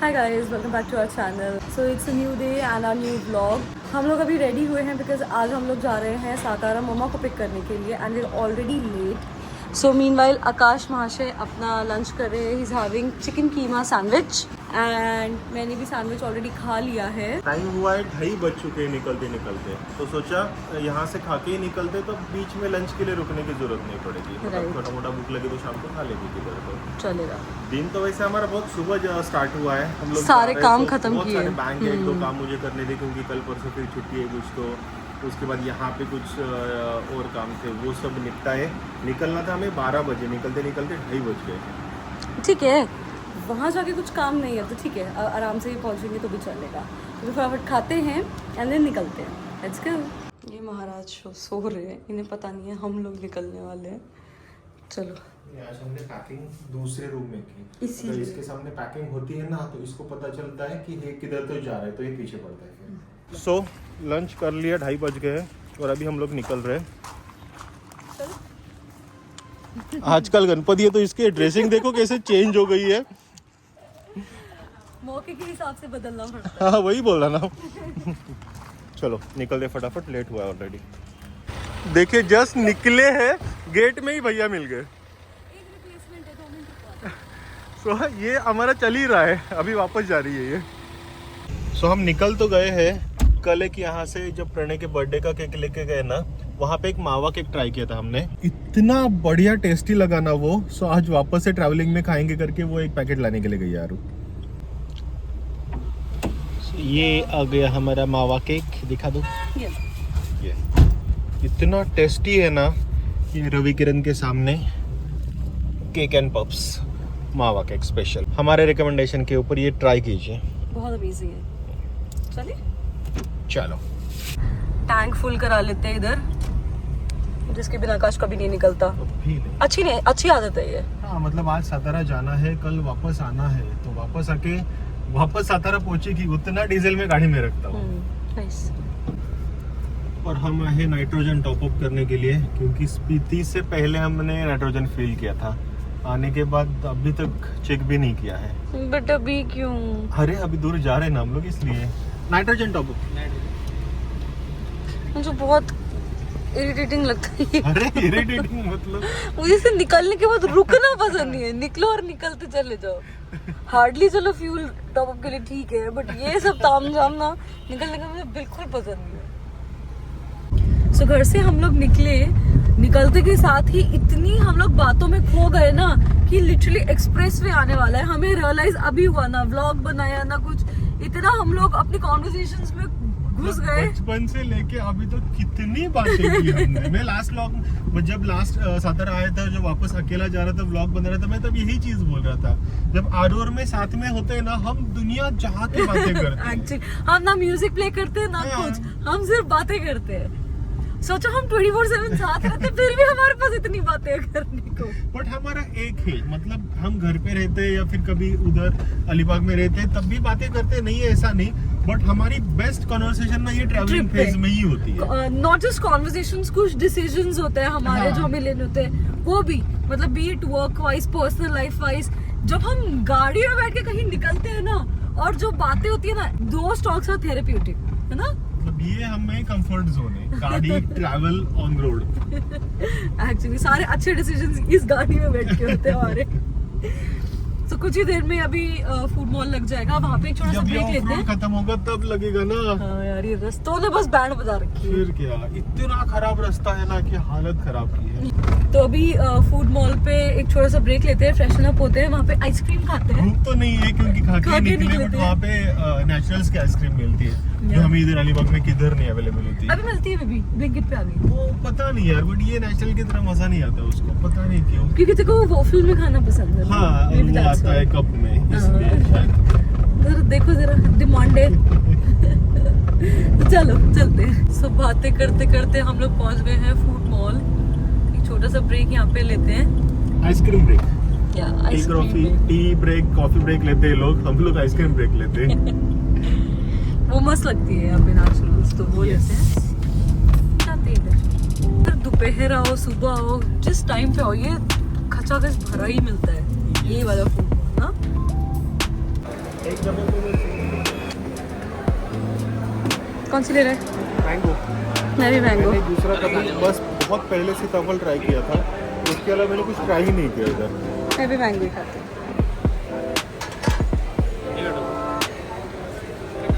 Hi guys, welcome back to our channel. So it's a new day and a new vlog. हम लोग अभी ready हुए हैं because आज हम लोग जा रहे हैं सातारा मम्मा को पिक करने के लिए and we are already late. So meanwhile Akash महाशय अपना लंच कर रहे हैं। He is having chicken keema sandwich and मैंने भी सैंडविच ऑलरेडी खा लिया है। टाइम हुआ है 2:30 बज चुके हैं निकलते निकलते, तो सोचा यहाँ से खा के ही निकलते तो बीच में लंच के लिए रुकने की जरूरत नहीं पड़ेगी। Right. छोटा मोटा भूख लगे तो शाम को खा लेंगे किधर तो चलेगा। दिन तो वैसे हमारा बहुत सुबह स्टार्ट हुआ है। हम लोग सारे काम खत्म बहुत किए। सारे बैंक एक दो काम मुझे करने थे क्योंकि कल परसों फिर छुट्टी है कुछ, तो उसके बाद यहाँ पे कुछ और काम थे, वो सब निपटाए। निकलना था हमें 12 बजे, निकलते निकलते 2:30 बज गए। ठीक है, वहाँ जाके कुछ काम नहीं है तो ठीक है, आराम से ही पहुँचेंगे तो भी चलेगा। तो फटाफट खाते हैं एंड देन निकलते हैं। Let's go. ये महाराज सो रहे हैं, इन्हें पता नहीं है हम लोग निकलने वाले हैं। चलो, आज हमने पैकिंग दूसरे रूम में की, इसीलिए। तो इसके सामने पैकिंग होती है ना, तो इसको पता चलता है कि ये किधर तो जा रहा है, तो ये पीछे पड़ता है फिर। सो लंच कर लिया, 2:30 बज गए हैं और अभी हम लोग निकल रहे हैं। आजकल गणपति है तो इसकी ड्रेसिंग देखो कैसे चेंज हो गई है। मौके के हिसाब से बदलना पड़ता है। हाँ वही बोल रहा ना। चलो निकल दे फटाफट, लेट हुआ ऑलरेडी। देखिए जस्ट निकले हैं, गेट में ही भैया मिल गए। सो ये हमारा चल ही रहा है, अभी वापस जा रही है ये। सो हम निकल तो गए हैं। कल एक यहाँ से जब प्रणय के बर्थडे का केक लेके गए ना, वहाँ पे एक मावा केक ट्राई किया था हमने, इतना बढ़िया टेस्टी लगा ना वो। सो आज वापस से ट्रैवलिंग में खाएंगे करके वो एक पैकेट लाने के लिए गई यार। ये आ गया हमारा मावा केक, दिखा दो। ये इतना टेस्टी है ना, ये रवि किरण के सामने केक एंड पफ्स मावा केक स्पेशल हमारे रिकमेंडेशन के ऊपर, ये ट्राई कीजिए, बहुत अमेजिंग है। चलिए चलो। टैंक फुल करा लेते हैं इधर, जिसके बिना आकाश कभी नहीं निकलता। अच्छी आदत है ये। हाँ मतलब आज सातारा जाना है, कल वापस आना है, तो वापस आके वापस सातारा पहुंचेगी, उतना डीजल में गाड़ी में रखता हूँ। नाइस। और हम आए नाइट्रोजन टॉप अप करने के लिए, क्योंकि स्पीति से पहले हमने नाइट्रोजन फिल किया था, आने के बाद अभी तक चेक भी नहीं किया है। बट अभी क्यों? अरे अभी दूर जा रहे हैं ना हम लोग, इसलिए नाइट्रोजन टॉप अप। मुझे बहुत इरिटेटिंग लगता है। अरे इरिटेटिंग मतलब मुझे से निकलने के बाद रुकना पसंद नहीं है, निकलो और निकलते चले जाओ। हार्डली चलो फ्यूल टॉप अप के लिए ठीक है, बट ये सब तामझाम ना निकलने का मुझे बिल्कुल पसंद नहीं है। सो घर से हम लोग निकलते के साथ ही इतनी हम लोग बातों में खो गए ना कि लिटरली एक्सप्रेस वे आने वाला है। हमें रियलाइज अभी हुआ ना, व्लॉग बनाया ना कुछ, इतना हम लोग अपनी कॉन्वर्सेशंस में घुस गए। बचपन से लेके अभी तो कितनी बातें की हमने। मैं लास्ट व्लॉग जब सातारा आया था, जो वापस अकेला जा रहा था, व्लॉग बना रहा था, मैं तब यही चीज बोल रहा था, जब आडोर में साथ में होते हैं ना, हम दुनिया जहाँ की बातें करते हैं। एक्चुअली हम ना म्यूजिक प्ले करते हैं ना कुछ, हम सिर्फ बातें करते हैं। सोचो हम 24/7 साथ रहते, फिर भी हमारे पास इतनी बातें करने को। बट हमारा एक है, मतलब हम घर पे रहते हैं या फिर कभी उधर अलीबाग में रहते हैं तब भी बातें करते नहीं है, ऐसा नहीं। बट हमारी बेस्ट कॉन्वर्सेशन ना ये ट्रैवलिंग फेज में ही होती है। नॉट जस्ट कॉन्वर्सेशंस, कुछ डिसीजंस होते हैं हमारे। हाँ। जो हमें लेने होते हैं वो भी, मतलब B it work wise, personal life wise. जब हम गाड़ी में बैठ के कहीं निकलते हैं ना, और जो बातें होती है ना, दोस्त टॉक्स आर थेरेप्यूटिक, है ना। मतलब ये हमें कंफर्ट जोन है, गाड़ी ट्रैवल ऑन रोड। एक्चुअली सारे अच्छे डिसीजंस इस गाड़ी में बैठ के होते हैं हमारे। तो कुछ ही देर में अभी फूड मॉल लग जाएगा, वहाँ पे एक छोटा सा ब्रेक लेते हैं। खत्म होगा तब लगेगा ना। हाँ यार, ये रास्तों ने बस बैंड बजा रखी है। फिर क्या, इतना खराब रास्ता है ना कि हालत खराब की है। तो अभी फूड मॉल पे एक छोटा सा ब्रेक लेते हैं, फ्रेशन अप होते हैं, वहाँ पे आइसक्रीम खाते हैं। भूख तो नहीं है क्योंकि खा के निकले, बट वहाँ पे नेचुरल्स की आइसक्रीम मिलती है, जो हमें इधर अलीबाग में किधर नहीं अवेलेबल होती है। अभी मिलती है बेबी, ब्लिंकिट पे आ गई। वो पता नहीं यार, बट ये नेचुरल की तरह मजा नहीं आता उसको, पता नहीं क्यों। क्योंकि तेरे को वॉफल में खाना पसंद है। हाँ, और वो आता है कप में, इसलिए शायद। देखो जरा डिमांड है। तो चलो चलते हैं। सब बातें करते करते हम लोग पहुंच गए हैं फूड मॉल। एक छोटा सा ब्रेक यहाँ पे लेते हैं। Ice cream break, ice cream tea break, coffee break लेते हैं लोग, हम लोग आइसक्रीम ब्रेक लेते हैं। वो मस्त लगती है यहाँ पे नेचुरल्स, तो वो लेते हैं। जाते इधर दोपहर आओ सुबह आओ, जिस टाइम पे आओ, ये खचाखच भरा ही मिलता है ये वाला फूड ना। एक डब्बे में कौन सी ले रहे हैं? मैंगो। मैं भी मैंगो। मैंने दूसरा कभी बस बहुत पहले से टफल ट्राई किया था, उसके अलावा मैंने कुछ ट्राई ही नहीं किया इधर। मैं भी मैंगो ही खाती हूँ।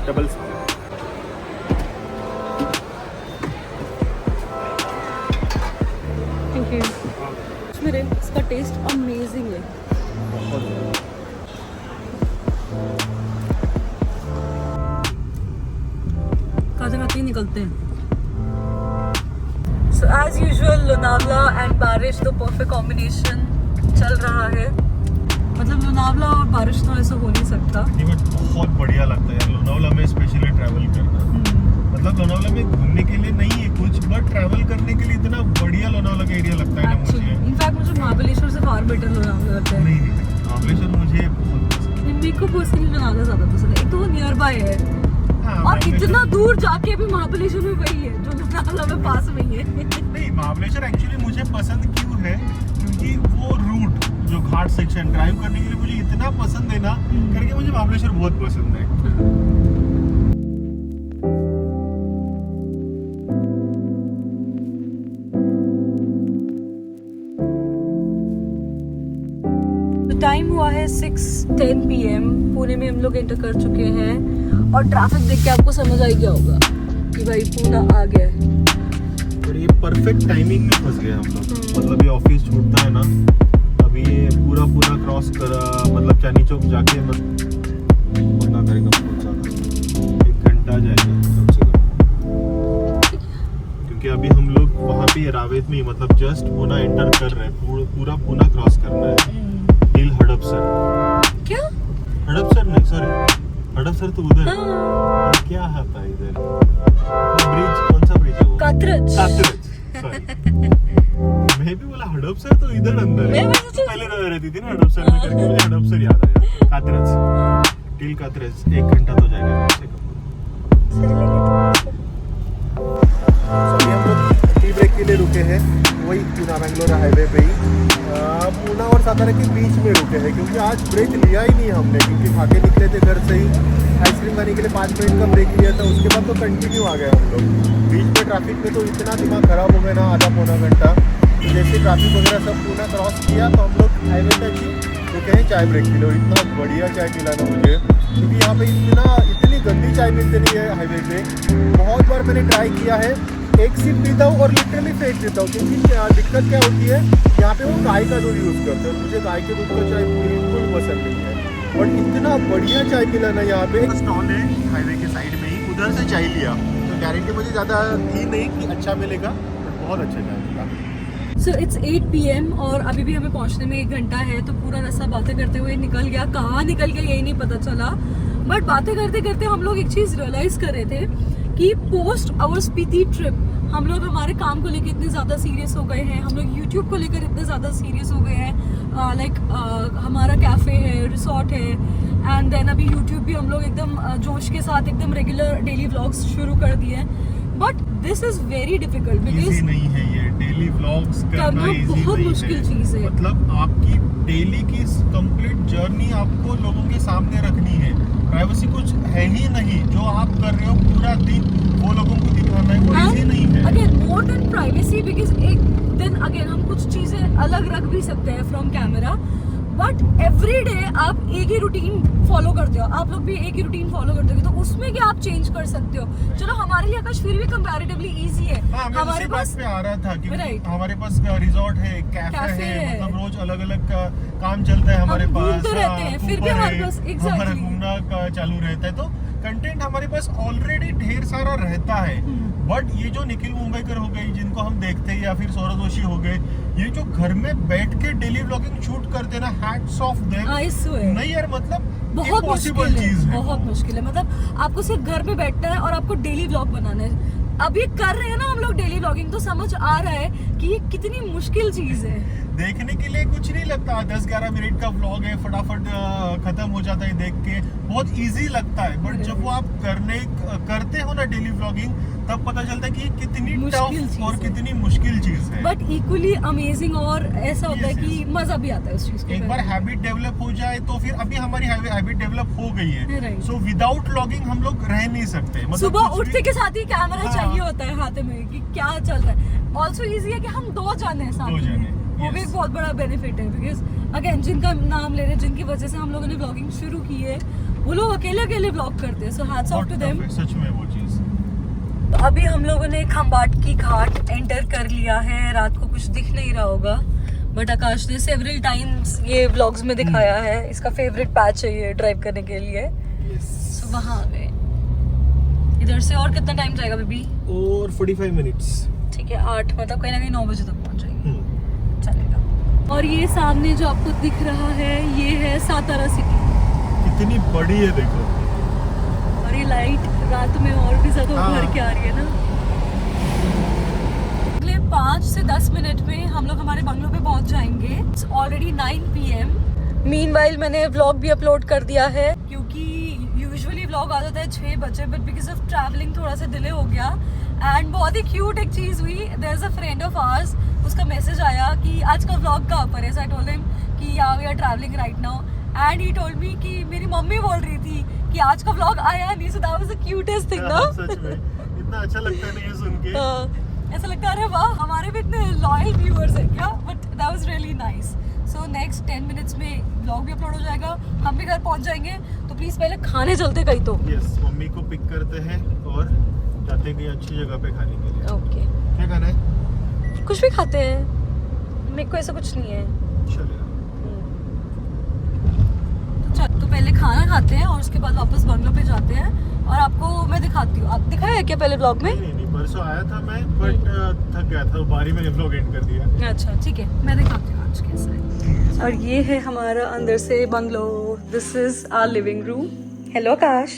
Double thank you. मेरे इसका टेस्ट अमेजिंग है। खाते खाते ही निकलते हैं। So as usual Lonavala and बारिश तो परफेक्ट कॉम्बिनेशन चल रहा है। मतलब लोनावला और बारिश तो ऐसा हो नहीं सकता। ये बहुत बढ़िया लगता है यार लोनावला में स्पेशली ट्रैवल करना। मतलब लोनावला में घूमने के लिए नहीं है कुछ, बट ट्रैवल करने के लिए इतना बढ़िया लोनावला का एरिया लगता है ना मुझे। इनफैक्ट मुझे महाबलेश्वर से फार बेटर लोनावला लगता है। नहीं महाबलेश्वर मुझे बहुत पसंद है। मेरे को पर्सनली लोनावला ज्यादा पसंद है। एक तो वो नियर बाय है और इतना दूर जाके भी महाबलेश्वर में वही है जो लोनावला में पास में ही है। नहीं महाबलेश्वर एक्चुअली मुझे पसंद क्यों है, क्योंकि वो रूट जो घाट सेक्शन ड्राइव करने के लिए मुझे इतना पसंद है ना, करके मुझे महाबलेश्वर बहुत पसंद है। टाइम हुआ है 6:10 PM। पुणे में हम लोग एंटर कर चुके हैं और ट्रैफिक देख के आपको समझ आ गया होगा कि भाई पुणे आ गया है। और ये परफेक्ट टाइमिंग में फंस गए हम लोग। मतलब ये ऑफिस छूटता है ना, अभी ये पूरा क्रॉस करा, मतलब चांदनी चौक जाके मना करेगा बहुत ज़्यादा, 1 घंटा जाएगा कम से कम। क्योंकि अभी हम लोग वहाँ पे रावेत में ही, मतलब जस्ट पुणे एंटर कर रहे हैं, पूरा पुणे क्रॉस करना है। टिल हड़पसर। क्या? हड़पसर नहीं, सॉरी हड़पसर तो उधर। हाँ। क्या आता इधर? ब्रिज, कौन सा ब्रिज है वो? कात्रज। सॉरी मैं भी बोला हड़पसर तो इधर अंदर है। पहले रहती थी ना हड़पसर में, करके मुझे हड़पसर याद आया। कात्रज, टिल कात्रज 1 घंटा तो जाएगा कम से कम। हम लोग टी ब्रेक के लिए रुके हैं, वही पुणे बेंगलोर हाईवे पे ही, पुणे और सातारा के बीच में रुके हैं, क्योंकि आज ब्रेक लिया ही नहीं हमने, क्योंकि खाके निकले थे घर से ही। आइसक्रीम खाने के लिए 5 मिनट का ब्रेक लिया था, उसके बाद तो कंटिन्यू आ गए हम लोग। बीच में ट्रैफिक में तो इतना दिमाग खराब हो गया ना, आधा पौना घंटा। जैसे ट्रैफिक वगैरह सब पुणे क्रॉस किया तो हम लोग हाईवे तक ही रुके हैं चाय ब्रेक के लिए। इतना बढ़िया चाय पिलाना मुझे, क्योंकि यहाँ पे इतनी गंदी चाय मिलती नहीं है हाईवे पे। बहुत बार मैंने ट्राई किया है, एक सिप पीता हूँ और लिटरली फेंक देता हूँ, क्योंकि दिक्कत क्या होती है यहाँ पे वो गाय का दूध यूज़ करते हैं। मुझे गाय के दूध का चाय बिल्कुल पसंद नहीं है। और इतना बढ़िया चाय पिलाना यहाँ पे। स्टॉल है हाईवे के साइड में ही, उधर से चाय लिया तो गारंटी मुझे ज़्यादा थी नहीं कि अच्छा मिलेगा, बट बहुत अच्छा चाय मिला। So it's 8 PM और अभी भी हमें पहुंचने में 1 घंटा है। तो पूरा रास्ता बातें करते हुए निकल गया, कहाँ निकल गया यही नहीं पता चला। बट बातें करते करते हम लोग एक चीज़ रियलाइज कर रहे थे कि पोस्ट आवर स्पीति ट्रिप हम लोग हमारे काम को लेकर इतने ज़्यादा सीरियस हो गए हैं, हम लोग यूट्यूब को लेकर इतने ज़्यादा सीरियस हो गए हैं। लाइक हमारा कैफ़े है, रिसोर्ट है, एंड देन अभी यूट्यूब भी हम लोग एकदम जोश के साथ एकदम रेगुलर डेली व्लॉग्स शुरू कर दिए हैं। But this is very difficult because नहीं है ये डेली व्लॉग्स करना बहुत मुश्किल चीज़ है। मतलब आपकी डेली की कंप्लीट जर्नी आपको लोगों के सामने रखनी है। प्राइवेसी कुछ है ही नहीं, जो आप कर रहे हो पूरा दिन वो लोगों को दिखाना है, वो इजी नहीं है। Again more than privacy, because एक दिन अगेन हम कुछ चीजें अलग रख भी सकते हैं from camera, but every day आप एक ही रूटीन फॉलो करते हो। आप लोग भी एक ही रूटीन फॉलो करते हो, तो उसमें क्या आप चेंज कर सकते हो। चलो हमारे लिए आकाश फिर भी कंपैरेटिवली इजी है। हमारे पास पे आ रहा था कि हमारे पास रिजॉर्ट है, कैफे है, मतलब रोज अलग अलग का काम चलता है हमारे पास, रहते हैं, फिर भी हमारे पास एग्जैक्टली घूमना का चालू रहता है, तो कंटेंट हमारे पास ऑलरेडी ढेर सारा रहता है। बट ये जो निखिल मुंबईकर हो गई, जिनको हम देखते हैं, या फिर सौरभ जोशी हो गए, ये जो घर में बैठ के डेली व्लॉगिंग शूट करते ना, हैट्स ऑफ देम। नहीं यार, मतलब बहुत मुश्किल चीज है, बहुत मुश्किल है। मतलब आपको सिर्फ घर में बैठना है और आपको डेली व्लॉग बनाना है। अभी कर रहे हैं ना हम लोग डेली व्लॉगिंग, तो समझ आ रहा है कि ये कितनी मुश्किल चीज है। देखने के लिए कुछ नहीं लगता, 10-11 मिनट का व्लॉग है, फटाफट खत्म हो जाता है देख के, बहुत इजी लगता है। बट जब वो आप करते हो ना डेली व्लॉगिंग, तब पता चलता है कि कितनी टफ और कितनी मुश्किल चीज है। बट इक्वली अमेजिंग, और ऐसा होता है कि मजा भी आता है उस चीज को। एक बार हैबिट डेवलप हो जाए तो फिर अभी हमारी हैबिट डेवलप हो गई है, सो विदाउट व्लॉगिंग हम लोग रह नहीं सकते। मतलब सुबह उठते के साथ ही कैमरा चाहिए होता है हाथ में कि क्या चल रहा है। ऑल्सो इजी है कि हम 2 जाने हैं साथ में, वो भी एक बहुत बड़ा बेनिफिट है। बिकॉज अगेन जिनका नाम ले रहे, जिनकी वजह से हम लोगों ने व्लॉगिंग शुरू की है, वो लोग अकेले व्लॉग करते हैं, so hats off to them. सच में वो चीज। तो अभी हम लोगों ने खंबाटकी घाट एंटर कर लिया है। रात को कुछ दिख नहीं रहा होगा, बट आकाश ने सेवरल टाइम्स ये व्लॉग्स में दिखाया है, इसका फेवरेट पैच है ये ड्राइव करने के लिए। सो वहाँ आ गए। इधर से और कितना टाइम जाएगा बेबी? और 45 मिनट्स। ठीक है, 8 मतलब कहीं ना कहीं 9 बजे तक पहुँच जाएंगे, चलेगा। और ये सामने जो आपको दिख रहा है, ये है सातारा सिटी। कितनी बड़ी है देखो, और ये लाइट रात में और भी ज्यादा उभर के आ रही है ना। अगले 5 से 10 मिनट में हम लोग हमारे बंगलो पे पहुंच जाएंगे। It's already 9 PM। मीनवाइल मैंने व्लॉग भी अपलोड कर दिया है, क्योंकि यूजुअली व्लॉग आ जाता है 6 बजे, बट बिकॉज ऑफ ट्रैवलिंग थोड़ा सा डिले हो गया। एंड बहुत ही क्यूट एक चीज हुई, there is a friend of ours, उसका मैसेज आया कि आज का व्लॉग कहाँ पर है। सो आई टोल्ड हिम कि या we are travelling right now, and he told me कि मेरी मम्मी बोल रही थी कि आज का व्लॉग आया नहीं। So that was the cutest thing ना। सच में इतना अच्छा लगता है ना ये सुन के। ऐसा लगता है अरे वाह, हमारे भी इतने लॉयल व्यूअर्स हैं क्या। But that was really nice. So next 10 minutes में व्लॉग भी अपलोड हो जाएगा, हम भी घर पहुंच जाएंगे। तो प्लीज पहले खाने चलते कहीं तो। यस, मम्मी को पिक करते हैं और जाते हैं कहीं अच्छी जगह पे खाने के लिए। ओके, क्या खाना है? कुछ भी खाते हैं, मेरे को ऐसा कुछ नहीं है। चलेगा। चल, तो पहले खाना खाते हैं और उसके बाद वापस बंगलो पे जाते हैं। और आपको मैं दिखाती हूँ। आप दिखाया है क्या पहले व्लॉग में? नहीं, परसों आया था मैं, बट थक गया था, बारी मैंने व्लॉग एंड कर दिया। अच्छा ठीक है, मैं दिखाती हूँ आज कैसा है। और ये है हमारा अंदर से bungalow. This is our living room. Hello Akash,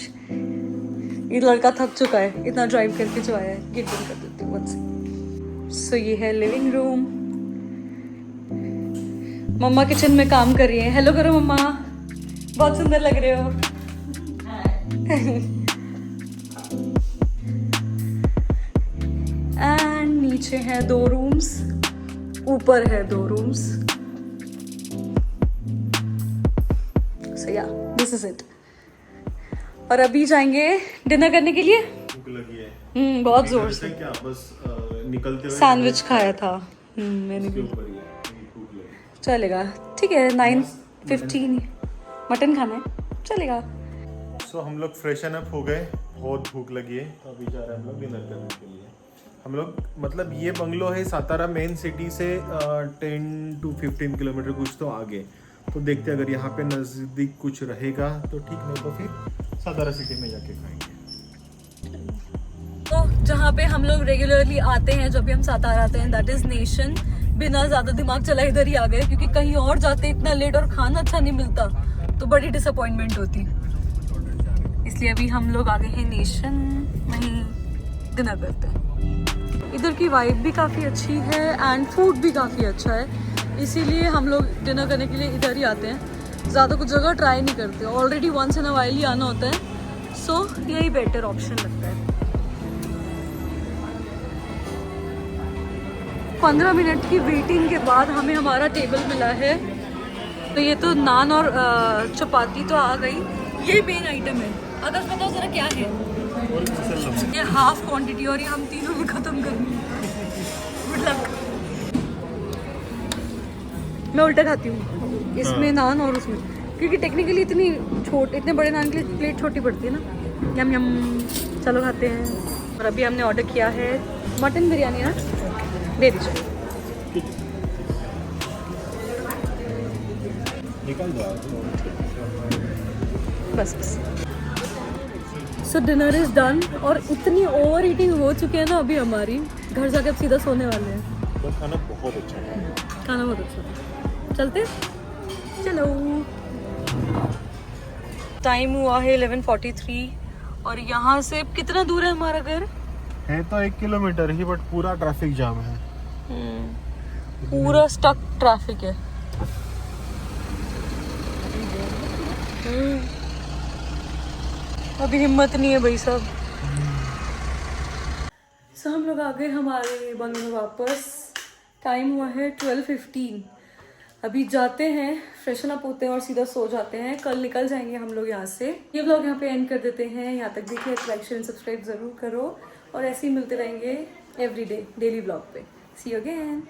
ये लड़का थक चुका है इतना ड्राइव करके जो आया है। गेट बंद कर देती हूँ मुझसे। सो ये है लिविंग रूम। मम्मा किचन में काम कर रही है। हेलो करो मम्मा, बहुत सुंदर लग रहे हो। एंड नीचे है 2 रूम्स, ऊपर है 2 रूम्स। सो या दिस इज इट। और अभी जाएंगे डिनर करने के लिए। भूख लगी है बहुत जोर से। क्या बस निकलते हुए सैंडविच खाया था मैंने भी। ऊपर ही है, भूख लगी। चलेगा, ठीक है। 9:15 मटन खाना है, चलेगा। सो हम लोग फ्रेशन अप हो गए, बहुत भूख लगी है, तो अभी जा रहे हैं हम लोग डिनर करने के लिए। हम लोग मतलब ये बंगलो है सातारा मेन सिटी से 10 to 15 किलोमीटर कुछ तो आगे। तो देखते हैं अगर यहाँ पे नज़दीक कुछ रहेगा तो ठीक, नहीं तो फिर सातारा सिटी में जाके खाएंगे। तो जहाँ पे हम लोग रेगुलरली आते हैं, जब भी हम सातारा आते हैं, दैट इज नेशन। बिना ज्यादा दिमाग चला इधर ही आ गए, क्योंकि कहीं और जाते इतना लेट और खाना अच्छा नहीं मिलता तो बड़ी डिसअपॉइंटमेंट होती। इसलिए अभी हम लोग आ गए हैं नेशन, वहीं डिनर करते हैं। इधर की वाइब भी काफ़ी अच्छी है एंड फूड भी काफ़ी अच्छा है, इसीलिए हम लोग डिनर करने के लिए इधर ही आते हैं। ज़्यादा कुछ जगह ट्राई नहीं करते, already once in a while ही आना होता है। सो यही बेटर ऑप्शन लगता है। 15 मिनट की वेटिंग के बाद हमें हमारा टेबल मिला है। तो ये तो नान और चपाती तो आ गई, ये मेन आइटम है। अगर बताओ जरा क्या है? ये हाफ क्वांटिटी और ये हम तीनों में खत्म करनी है। Good luck. मैं उल्टा खाती हूँ, इसमें नान और उसमें, क्योंकि टेक्निकली इतने बड़े नान के लिए प्लेट छोटी पड़ती है ना। यम यम, चलो खाते हैं। और अभी हमने ऑर्डर किया है मटन बिरयानी ना, दे दीजिए। बस बस। सो डिनर इज डन। और इतनी ओवर ईटिंग हो चुकी है ना अभी हमारी, घर जाके अब सीधा सोने वाले हैं। तो खाना बहुत अच्छा है, खाना बहुत अच्छा है। चलते, चलो। टाइम हुआ है 11:43 और यहाँ से कितना दूर है हमारा घर? है तो 1 किलोमीटर ही, बट पूरा ट्रैफिक जाम है। पूरा स्टक ट्रैफिक है। अभी हिम्मत नहीं है भाई साहब। सो हम लोग आ गए हमारे बंगले में वापस। टाइम हुआ है 12:15। अभी जाते हैं, फ्रेशन अप होते हैं और सीधा सो जाते हैं। कल निकल जाएंगे हम लोग यहाँ से। ये व्लॉग यहाँ पे एंड कर देते हैं। यहाँ तक देखिए, लाइक शेयर सब्सक्राइब जरूर करो और ऐसे ही मिलते रहेंगे एवरीडे डेली व्लॉग पे। सी यू अगेन।